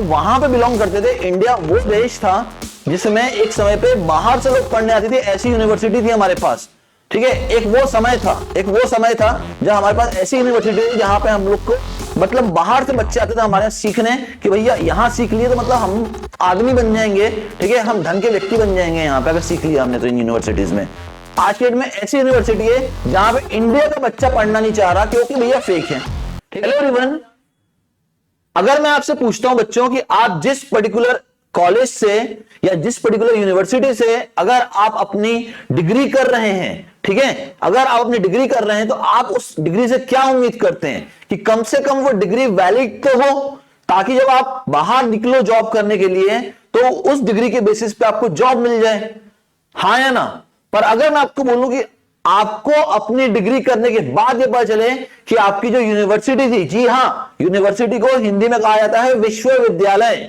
वहां पे बिलोंग करते थे। इंडिया वो देश था जिसमें एक समय पे बाहर से लोग पढ़ने आते थे, ऐसी यूनिवर्सिटी थी हमारे पास, ठीक है। एक वो समय था जब हमारे पास ऐसी यूनिवर्सिटी थी जहां पे हम लोग को मतलब बाहर से बच्चे आते थे हमारे यहाँ सीखने कि भैया यहाँ सीख लिए तो मतलब हम आदमी बन जाएंगे, ठीक है, हम ढंग के व्यक्ति बन जाएंगे यहाँ पे अगर सीख लिया हमने तो इन यूनिवर्सिटीज में। आज के डेट में ऐसी यूनिवर्सिटी है जहां पे इंडिया का बच्चा पढ़ना नहीं चाह रहा क्योंकि भैया फेक है। हेलो एवरीवन, अगर मैं आपसे पूछता हूं बच्चों कि आप जिस पर्टिकुलर कॉलेज से या जिस पर्टिकुलर यूनिवर्सिटी से अगर आप अपनी डिग्री कर रहे हैं, ठीक है, अगर आप अपनी डिग्री कर रहे हैं तो आप उस डिग्री से क्या उम्मीद करते हैं कि कम से कम वो डिग्री वैलिड तो हो, ताकि जब आप बाहर निकलो जॉब करने के लिए तो उस डिग्री के बेसिस पे आपको जॉब मिल जाए, हाँ या ना। पर अगर मैं आपको बोलूं कि आपको अपनी डिग्री करने के बाद ये पता चले कि आपकी जो यूनिवर्सिटी थी, जी हां, यूनिवर्सिटी को हिंदी में कहा जाता है विश्वविद्यालय।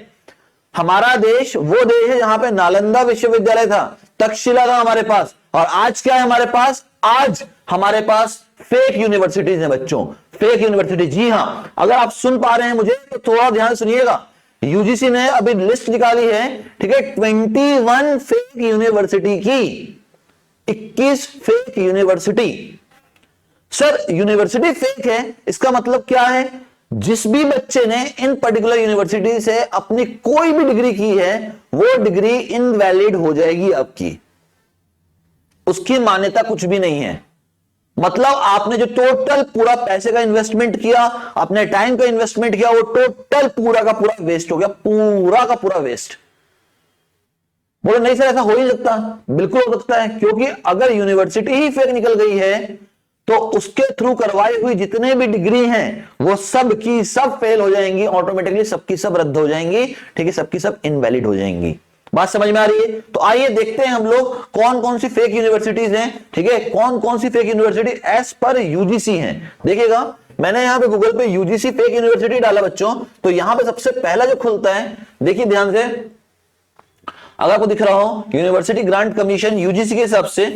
हमारा देश वो देश है जहां पे नालंदा विश्वविद्यालय था, तक्षशिला था हमारे पास, और आज क्या है हमारे पास? आज हमारे पास फेक यूनिवर्सिटीज हैं बच्चों, फेक यूनिवर्सिटी। जी हां, अगर आप सुन पा रहे हैं मुझे तो थोड़ा ध्यान सुनिएगा। यूजीसी ने अभी लिस्ट निकाली है, ठीक है, 21 फेक यूनिवर्सिटी की, 21 fake university. Sir university fake है, इसका मतलब क्या है? जिस भी बच्चे ने इन पर्टिकुलर यूनिवर्सिटी से अपनी कोई भी डिग्री की है वो डिग्री इनवैलिड हो जाएगी आपकी, उसकी मान्यता कुछ भी नहीं है। मतलब आपने जो टोटल पूरा पैसे का इन्वेस्टमेंट किया, अपने टाइम का इन्वेस्टमेंट किया, वो टोटल पूरा का पूरा वेस्ट हो गया, पूरा का पूरा वेस्ट। बोलो नहीं सर ऐसा हो ही सकता? बिल्कुल हो सकता है, क्योंकि अगर यूनिवर्सिटी ही फेक निकल गई है तो उसके थ्रू करवाई हुई जितने भी डिग्री हैं वो सब की सब फेल हो जाएंगी, ऑटोमेटिकली सबकी सब रद्द हो जाएंगी, ठीक है, सबकी सब इनवैलिड हो जाएंगी। बात समझ में आ रही है? तो आइए देखते हैं हम लोग कौन कौन सी फेक यूनिवर्सिटीज हैं, ठीक है, कौन कौन सी fake university as per UGC हैं। देखिएगा, मैंने यहां पे गूगल पे यूजीसी फेक यूनिवर्सिटी डाला बच्चों, तो यहां पे सबसे पहला जो खुलता है, देखिए ध्यान से, अगर आपको दिख रहा हो यूनिवर्सिटी ग्रांट कमीशन यूजीसी के हिसाब से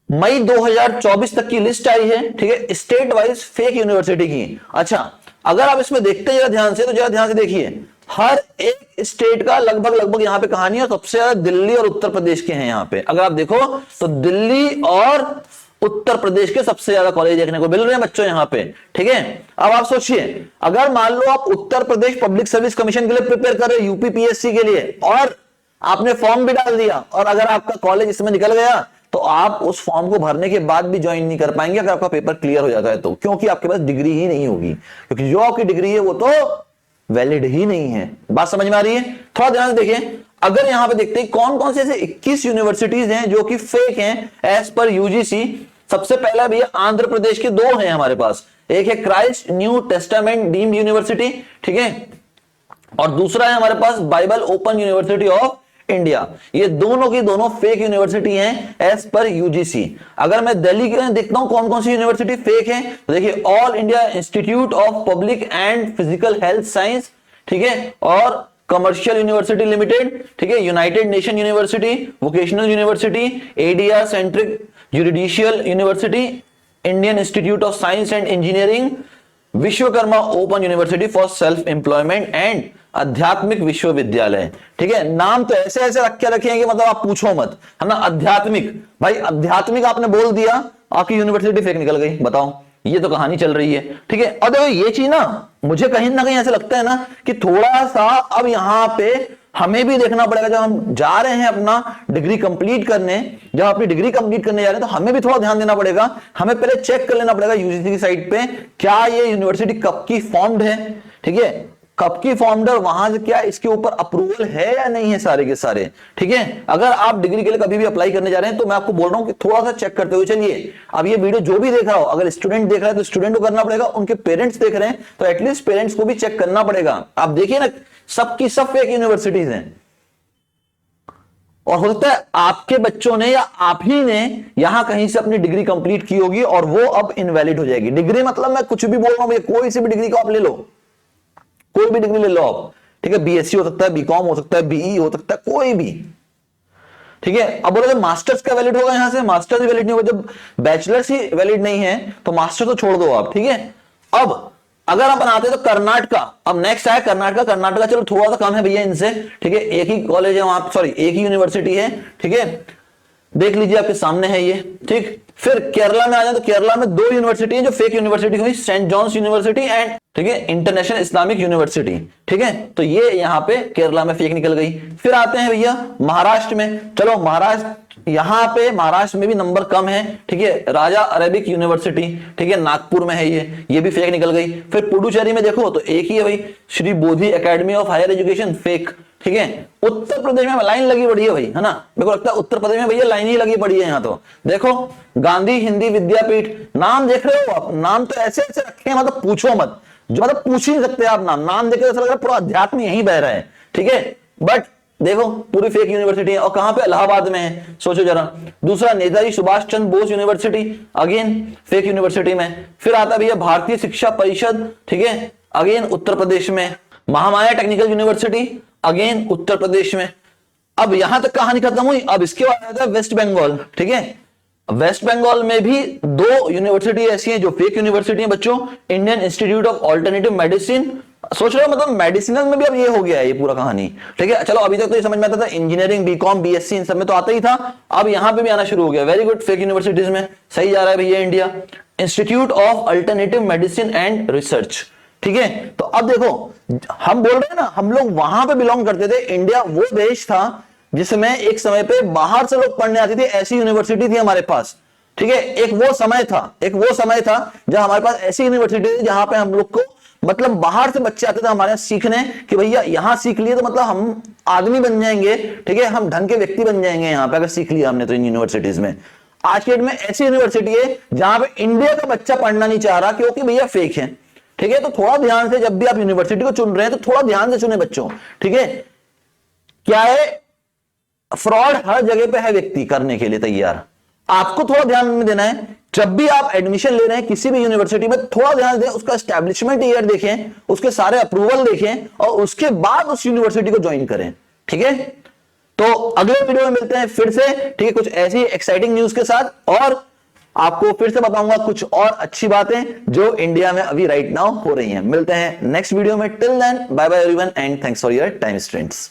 मई 2024 तक की लिस्ट आई है, ठीक है, स्टेट वाइज फेक यूनिवर्सिटी की। अच्छा, अगर आप इसमें देखते हैं जरा ध्यान से, तो जरा ध्यान से देखिए, हर एक स्टेट का लगभग यहां पे कहानी है, सबसे ज्यादा दिल्ली और उत्तर प्रदेश के हैं यहां पे। अगर आप देखो तो दिल्ली और उत्तर प्रदेश के सबसे ज्यादा कॉलेज देखने को मिल रहे हैं बच्चों यहां पे, ठीक है। अब आप सोचिए, अगर मान लो आप Uttar Pradesh public service commission के लिए प्रिपेयर कर रहे हो, यूपीपीएससी के लिए, और आपने फॉर्म भी डाल दिया, और अगर आपका कॉलेज इसमें निकल गया तो आप उस फॉर्म को भरने के बाद भी ज्वाइन नहीं कर पाएंगे अगर आपका पेपर क्लियर हो जाता है तो, क्योंकि आपके पास डिग्री ही नहीं होगी, क्योंकि जो आपकी डिग्री है वो तो वैलिड ही नहीं है। बात समझ में आ रही है? थोड़ा ध्यान से देखिए, अगर यहां पे देखते हैं कौन कौन से ऐसे 21 यूनिवर्सिटीज हैं जो कि फेक हैं एज पर यूजीसी। सबसे पहला भी आंध्र प्रदेश के दो हैं हमारे पास, एक है Christ New Testament deemed university, ठीक है, और दूसरा है हमारे पास Bible open university of India. ये दोनों की दोनों फेक यूनिवर्सिटी हैं एज पर यूजीसी। अगर मैं दिल्ली के देखता हूं कौन कौन सी यूनिवर्सिटी फेक है, तो देखिए all India institute of public and physical health science, ठीक है, और कमर्शियल यूनिवर्सिटी लिमिटेड, ठीक है, United nation university, vocational university, ADR centric judicial university, Indian institute of science and engineering, Vishwakarma open university for self employment and आध्यात्मिक विश्वविद्यालय, ठीक है। नाम तो ऐसे ऐसे रखे हैं कि मतलब आप पूछो मत, है ना। आध्यात्मिक, भाई आध्यात्मिक आपने बोल दिया, आपकी यूनिवर्सिटी फेक निकल गई, बताओ, ये तो कहानी चल रही है, ठीक है। और देखो ये चीज ना मुझे कहीं ना कहीं ऐसे लगता है ना कि थोड़ा सा अब यहां पे हमें भी देखना पड़ेगा, जब हम जा रहे हैं अपना डिग्री कंप्लीट करने, जब अपनी डिग्री कंप्लीट करने जा रहे हैं तो हमें भी थोड़ा ध्यान देना पड़ेगा। हमें पहले चेक कर लेना पड़ेगा यूजीसी की साइट पे क्या ये यूनिवर्सिटी कब की फॉर्म्ड है, ठीक है, कब की फॉर्म्ड, वहां से क्या इसके ऊपर अप्रूवल है या नहीं है, सारे के सारे, ठीक है। अगर आप डिग्री के लिए कभी भी अप्लाई करने जा रहे हैं तो मैं आपको बोल रहा हूं कि थोड़ा सा चेक करते हुए चलिए। अब ये वीडियो जो भी देख रहा हो, अगर स्टूडेंट देख रहा है तो स्टूडेंट को करना पड़ेगा, उनके पेरेंट्स देख रहे हैं तो एटलीस्ट पेरेंट्स को भी चेक करना पड़ेगा। आप देखिए ना, सबकी सब फेक यूनिवर्सिटीज हैं, और हो सकता है आपके बच्चों ने या आप ही ने यहां कहीं से अपनी डिग्री कंप्लीट की होगी और वो अब इनवैलिड हो जाएगी। डिग्री मतलब मैं कुछ भी बोल रहा हूं, कोई सी भी डिग्री को आप ले लो, कोई भी डिग्री ले लो आप, ठीक है, बीएससी हो सकता है, बीकॉम हो सकता है, बीई हो सकता है, कोई भी, ठीक है। अब बोलो जब मास्टर्स का वैलिड होगा, यहां से मास्टर्स ही वैलिड नहीं होगा, जब बैचलर्स ही वैलिड नहीं है तो मास्टर तो छोड़ दो आप, ठीक है। अब अगर आप बनाते तो कर्नाटका, अब नेक्स्ट आया कर्नाटका। कर्नाटका चलो थोड़ा सा कम है भैया इनसे, ठीक है, एक ही कॉलेज है वहां, सॉरी एक ही यूनिवर्सिटी है, ठीक है, देख लीजिए आपके सामने है ये, ठीक। फिर केरला में आ जाए तो केरला में दो यूनिवर्सिटी है जो फेक यूनिवर्सिटी हुई, सेंट जॉन्स यूनिवर्सिटी एंड, ठीक है, इंटरनेशनल इस्लामिक यूनिवर्सिटी, ठीक है, तो ये यहाँ पे केरला में फेक निकल गई। फिर आते हैं भैया महाराष्ट्र में, चलो महाराष्ट्र, यहां पे महाराष्ट्र में भी नंबर कम है, ठीक है, राजा अरेबिक यूनिवर्सिटी, ठीक है, नागपुर में है ये भी फेक निकल गई। फिर पुडुचेरी में देखो तो एक ही है भाई, Shri Bodhi academy of higher education, fake, ठीक है। उत्तर प्रदेश में लाइन लगी पड़ी है भाई, है ना, मेरे को लगता है उत्तर प्रदेश में भैया लाइन ही लगी पड़ी है यहाँ तो। देखो गांधी हिंदी विद्यापीठ, नाम देख रहे हो आप, नाम तो ऐसे ऐसे रखे हैं मतलब पूछो मत, जो मतलब पूछ ही नहीं सकते आप, नाम देख के ऐसा लग रहा है पूरा अध्यात्म यहीं बह रहा है, ठीक है, बट देखो पूरी फेक यूनिवर्सिटी है। और कहां पे, इलाहाबाद में है, सोचो जरा। दूसरा Netaji Subhash Chandra Bose university, again fake university में। फिर आता भैया भारतीय शिक्षा परिषद, ठीक है, अगेन उत्तर प्रदेश में। Mahamaya technical university, again Uttar Pradesh में। अब यहां तक कहानी खत्म हुई। अब इसके बाद आता है वेस्ट बंगाल, ठीक है, वेस्ट बंगाल में भी दो यूनिवर्सिटी ऐसी हैं जो फेक यूनिवर्सिटी है बच्चों, Indian institute of alternative medicine, सोच रहे हो मतलब मेडिसिनल में भी अब ये हो गया है ये पूरा कहानी, ठीक है। चलो अभी तक तो ये समझ में आता था, इंजीनियरिंग, बीकॉम, बीएससी इन सब में तो आता ही था, अब यहां पे भी आना शुरू हो गया। वेरी गुड, फेक यूनिवर्सिटीज में सही जा रहा है भैया India. Institute of alternative medicine and research, ठीक है। तो अब देखो हम बोल रहे हैं ना, हम लोग वहां पे बिलोंग करते थे। इंडिया वो देश था जिसमें एक समय पे बाहर से लोग पढ़ने आते थे, ऐसी यूनिवर्सिटी थी हमारे पास, ठीक है। एक वो समय था जब हमारे पास ऐसी यूनिवर्सिटी थी जहां पे हम लोग को मतलब बाहर से बच्चे आते थे हमारे यहाँ सीखने, कि भैया यहां सीख लिए तो मतलब हम आदमी बन जाएंगे, ठीक है, हम ढंग के व्यक्ति बन जाएंगे यहाँ पे अगर सीख लिया हमने तो इन यूनिवर्सिटीज में। आज के डेट में ऐसी यूनिवर्सिटी है जहां पे इंडिया का बच्चा पढ़ना नहीं चाह रहा क्योंकि भैया फेक है, ठीक है। तो थोड़ा ध्यान से, जब भी आप यूनिवर्सिटी को चुन रहे हैं तो थोड़ा ध्यान से चुने बच्चों, ठीक है। क्या है, फ्रॉड हर जगह पे है व्यक्ति करने के लिए तैयार, आपको थोड़ा ध्यान में देना है। जब भी आप एडमिशन ले रहे हैं किसी भी यूनिवर्सिटी में, थोड़ा ध्यान दें, उसका एस्टैब्लिशमेंट ईयर देखें, उसके सारे अप्रूवल देखें और उसके बाद उस यूनिवर्सिटी को ज्वाइन करें, ठीक है। तो अगले वीडियो में मिलते हैं फिर से, ठीक है, कुछ ऐसी एक्साइटिंग न्यूज के साथ, और आपको फिर से बताऊंगा कुछ और अच्छी बातें जो इंडिया में अभी राइट नाउ हो रही हैं। मिलते हैं नेक्स्ट वीडियो में, till then bye bye everyone and thanks for your time students.